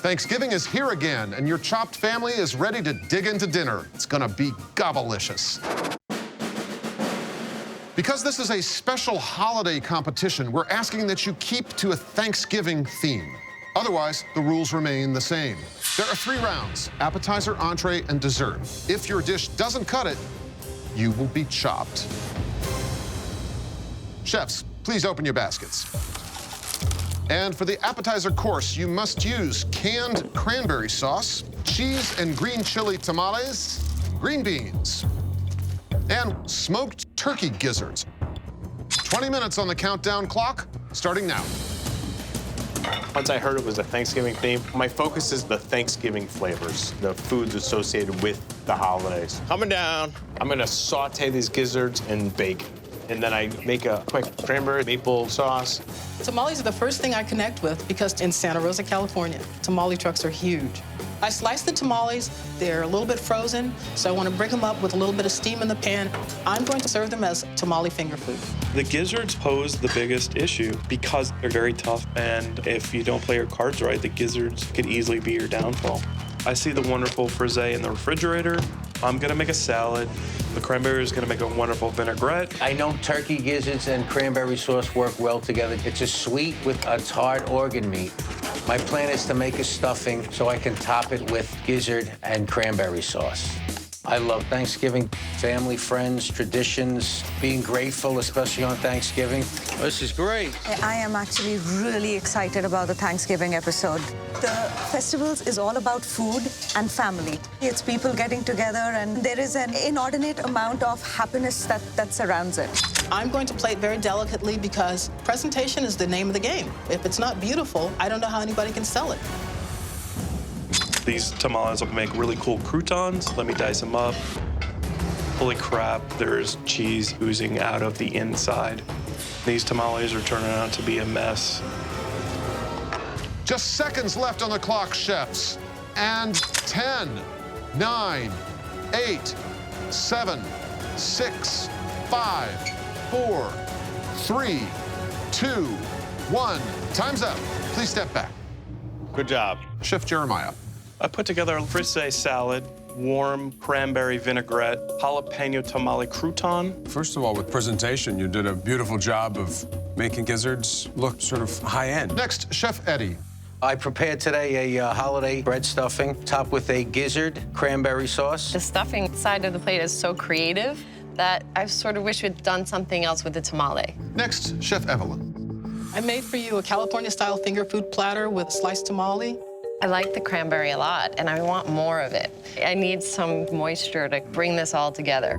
Thanksgiving is here again, and your chopped family is ready to dig into dinner. It's gonna be gobblicious. Because this is a special holiday competition, we're asking that you keep to a Thanksgiving theme. Otherwise, the rules remain the same. There are 3 rounds: appetizer, entree, and dessert. If your dish doesn't cut it, you will be chopped. Chefs, please open your baskets. And for the appetizer course, you must use canned cranberry sauce, cheese and green chili tamales, green beans, and smoked turkey gizzards. 20 minutes on the countdown clock, starting now. Once I heard it was a Thanksgiving theme, my focus is the Thanksgiving flavors, the foods associated with the holidays. Coming down, I'm gonna saute these gizzards in bacon. And then I make a quick cranberry maple sauce. Tamales are the first thing I connect with because in Santa Rosa, California, tamale trucks are huge. I slice the tamales. They're a little bit frozen, so I want to bring them up with a little bit of steam in the pan. I'm going to serve them as tamale finger food. The gizzards pose the biggest issue because they're very tough, and if you don't play your cards right, the gizzards could easily be your downfall. I see the wonderful frisée in the refrigerator. I'm gonna make a salad. The cranberry is gonna make a wonderful vinaigrette. I know turkey gizzards and cranberry sauce work well together. It's a sweet with a tart organ meat. My plan is to make a stuffing so I can top it with gizzard and cranberry sauce. I love Thanksgiving, family, friends, traditions, being grateful, especially on Thanksgiving. This is great. I am actually really excited about the Thanksgiving episode. The festivals is all about food and family. It's people getting together, and there is an inordinate amount of happiness that surrounds it. I'm going to play it very delicately because presentation is the name of the game. If it's not beautiful, I don't know how anybody can sell it. These tamales will make really cool croutons. Let me dice them up. Holy crap, there's cheese oozing out of the inside. These tamales are turning out to be a mess. Just seconds left on the clock, chefs. And 10, 9, 8, 7, 6, 5, 4, 3, 2, 1. Time's up. Please step back. Good job. Chef Jeremiah. I put together a frisée salad, warm cranberry vinaigrette, jalapeno tamale crouton. First of all, with presentation, you did a beautiful job of making gizzards look sort of high-end. Next, Chef Eddie. I prepared today a holiday bread stuffing topped with a gizzard cranberry sauce. The stuffing side of the plate is so creative that I sort of wish we'd done something else with the tamale. Next, Chef Evelyn. I made for you a California-style finger food platter with sliced tamale. I like the cranberry a lot, and I want more of it. I need some moisture to bring this all together.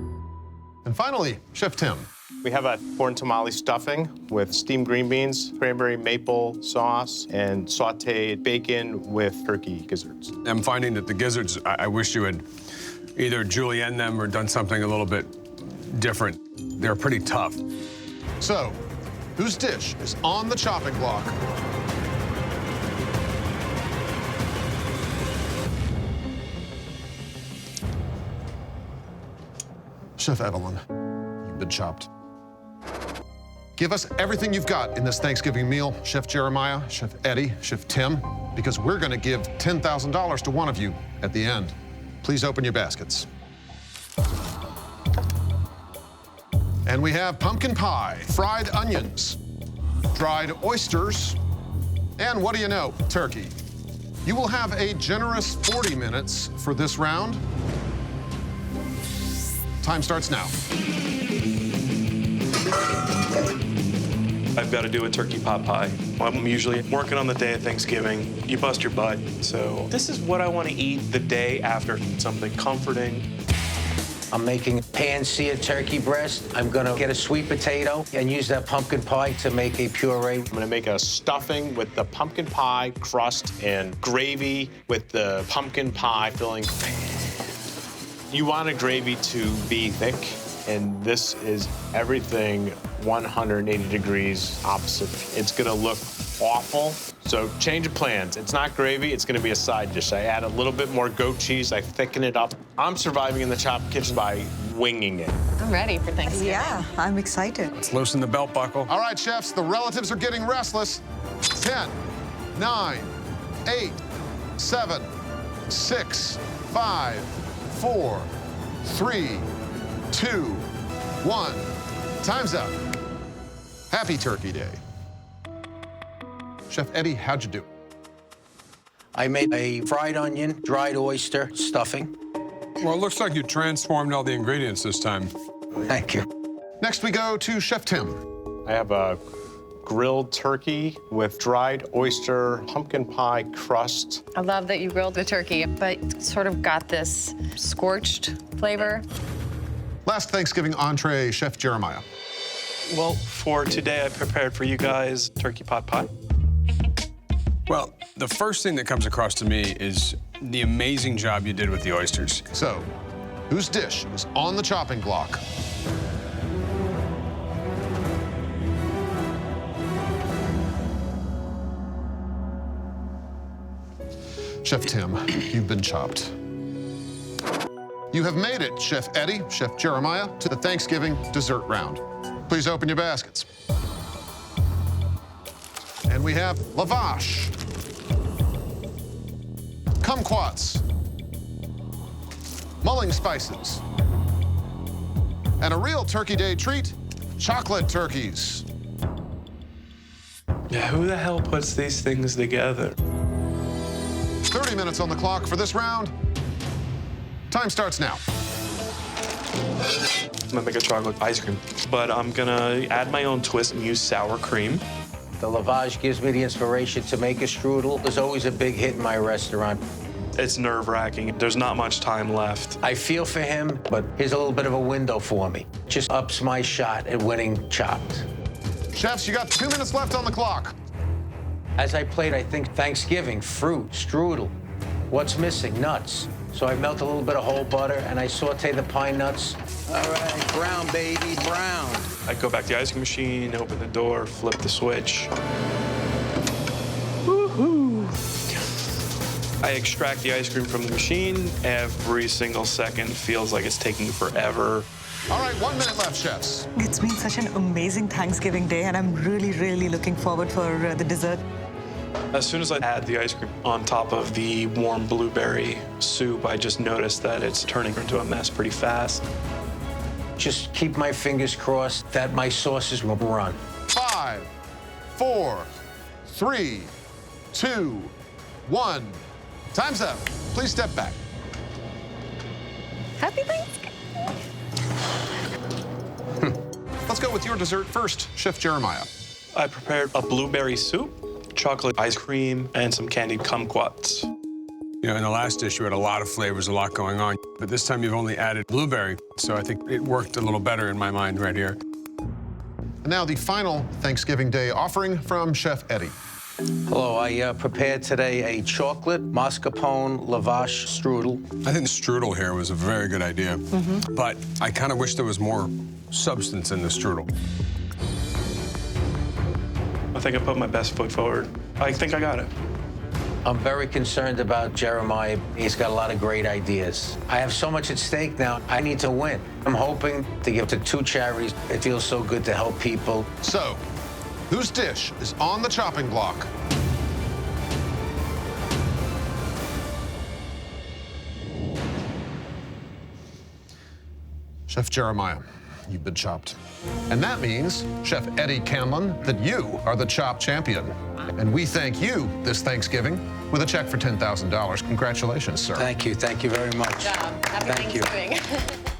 And finally, Chef Tim. We have a corn tamale stuffing with steamed green beans, cranberry maple sauce, and sauteed bacon with turkey gizzards. I'm finding that the gizzards, I wish you had either julienne them or done something a little bit different. They're pretty tough. So, whose dish is on the chopping block? Chef Evelyn, you've been chopped. Give us everything you've got in this Thanksgiving meal, Chef Jeremiah, Chef Eddie, Chef Tim, because we're gonna give $10,000 to one of you at the end. Please open your baskets. And we have pumpkin pie, fried onions, dried oysters, and what do you know, turkey. You will have a generous 40 minutes for this round. Time starts now. I've got to do a turkey pot pie. I'm usually working on the day of Thanksgiving. You bust your butt. So this is what I want to eat the day after, something comforting. I'm making pan-seared turkey breast. I'm gonna get a sweet potato and use that pumpkin pie to make a puree. I'm gonna make a stuffing with the pumpkin pie crust and gravy with the pumpkin pie filling. You want a gravy to be thick, and this is everything 180 degrees opposite. It's gonna look awful, so change of plans. It's not gravy, it's gonna be a side dish. I add a little bit more goat cheese, I thicken it up. I'm surviving in the Chop kitchen by winging it. I'm ready for Thanksgiving. Yeah, I'm excited. Let's loosen the belt buckle. All right, chefs, the relatives are getting restless. 10, 9, 8, 7, 6, 5, 4, 3, 2, 1. Time's up. Happy Turkey Day. Chef Eddie, how'd you do? I made a fried onion, dried oyster stuffing. Well, it looks like you transformed all the ingredients this time. Thank you. Next, we go to Chef Tim. I have a grilled turkey with dried oyster, pumpkin pie crust. I love that you grilled the turkey, but it's sort of got this scorched flavor. Last Thanksgiving entree, Chef Jeremiah. Well, for today, I prepared for you guys turkey pot pie. Well, the first thing that comes across to me is the amazing job you did with the oysters. So, whose dish is on the chopping block? Chef Tim, you've been chopped. You have made it, Chef Eddie, Chef Jeremiah, to the Thanksgiving dessert round. Please open your baskets. And we have lavash, kumquats, mulling spices, and a real Turkey Day treat, chocolate turkeys. Yeah, who the hell puts these things together? 30 minutes on the clock for this round. Time starts now. I'm gonna make a chocolate ice cream, but I'm gonna add my own twist and use sour cream. The lavage gives me the inspiration to make a strudel. There's always a big hit in my restaurant. It's nerve-wracking. There's not much time left. I feel for him, but here's a little bit of a window for me. Just ups my shot at winning Chopped. Chefs, you got 2 minutes left on the clock. As I played, I think Thanksgiving, fruit, strudel. What's missing? Nuts. So I melt a little bit of whole butter and I saute the pine nuts. All right, brown, baby, brown. I go back to the ice cream machine, open the door, flip the switch. Woohoo! I extract the ice cream from the machine. Every single second feels like it's taking forever. All right, 1 minute left, chefs. It's been such an amazing Thanksgiving day, and I'm really, really looking forward for the dessert. As soon as I add the ice cream on top of the warm blueberry soup, I just noticed that it's turning into a mess pretty fast. Just keep my fingers crossed that my sauces will run. 5, 4, 3, 2, 1. Time's up. Please step back. Happy Thanksgiving. Let's go with your dessert first, Chef Jeremiah. I prepared a blueberry soup, chocolate ice cream, and some candied kumquats. You know, in the last dish, you had a lot of flavors, a lot going on. But this time, you've only added blueberry, so I think it worked a little better in my mind right here. And now the final Thanksgiving Day offering from Chef Eddie. Hello, I prepared today a chocolate mascarpone lavash strudel. I think the strudel here was a very good idea, but I kind of wish there was more substance in the strudel. I think I put my best foot forward. I think I got it. I'm very concerned about Jeremiah. He's got a lot of great ideas. I have so much at stake now. I need to win. I'm hoping to give to 2 charities. It feels so good to help people. So, whose dish is on the chopping block? Chef Jeremiah, you've been chopped. And that means, Chef Eddie Canlon, that you are the chop champion. And we thank you this Thanksgiving with a check for $10,000. Congratulations, sir. Thank you very much. Good job. Happy Thank you. Thanksgiving.